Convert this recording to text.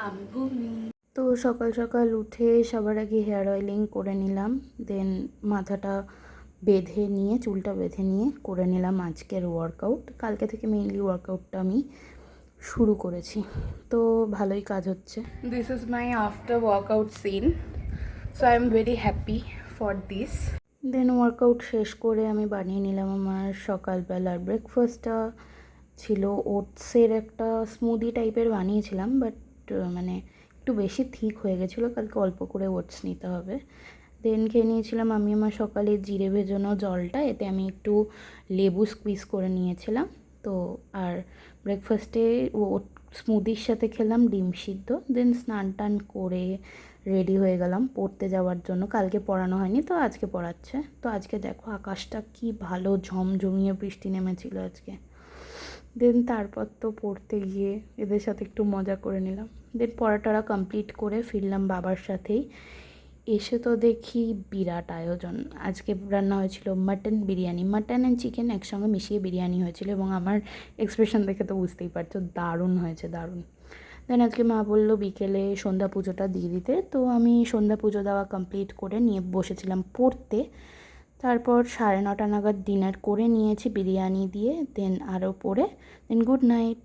আমি ভূমি। তো সকাল সকাল উঠে সবার আগে হেয়ার অয়েলিং করে নিলাম, দেন মাথাটা বেঁধে নিয়ে চুলটা বেঁধে নিয়ে করে নিলাম আজকের ওয়ার্কআউট। কালকে থেকে মেইনলি ওয়ার্কআউটটা আমি শুরু করেছি, তো ভালোই কাজ হচ্ছে। This is my after workout scene, so I am very happy for this. Then workout শেষ করে আমি বানিয়ে নিলাম আমার সকালবেলার ব্রেকফাস্টটা। ছিল ওটসের একটা স্মুদি টাইপের বানিয়েছিলাম, বাট মানে একটু বেশি থিক হয়ে গেছিলো, কালকে অল্প করে ওটস নিতে হবে। দেন খেয়ে নিয়েছিলাম আমি আমার সকালে জিরে ভেজানো জলটা, এতে আমি একটু লেবু স্কুইজ করে নিয়েছিলাম। তো আর ব্রেকফাস্টে ওট স্মুদির সাথে খেলাম ডিম সিদ্ধ। দেন স্নান টান করে রেডি হয়ে গেলাম পড়তে যাওয়ার জন্য। কালকে পড়ানো হয়নি, তো আজকে পড়াচ্ছে। তো আজকে দেখো আকাশটা কি ভালো ঝমঝমিয়ে বৃষ্টি নেমেছিল আজকে। দেন তারপর তো পড়তে গিয়ে এদের সাথে একটু মজা করে নিলাম। দেন পড়াটা কমপ্লিট করে ফিরলাম বাবার সাথেই। এসে তো দেখি বিরাট আয়োজন। আজকে রান্না হয়েছিল mutton biryani, mutton and chicken একসঙ্গে মিশিয়ে বিরিয়ানি হয়েছিল, এবং আমার এক্সপ্রেশন দেখে তো বুঝতেই পারছো দারুণ হয়েছে, দারুণ। দেন আজকে মা বললো বিকেলে সন্ধ্যা পুজোটা দিয়ে দিতে, তো আমি সন্ধ্যা পুজো দেওয়া কমপ্লিট করে নিয়ে বসেছিলাম পড়তে। তারপর 9:30 নাগাদ ডিনার করে নিয়েছি বিরিয়ানি দিয়ে, দেন আরও পরে, দেন গুড নাইট।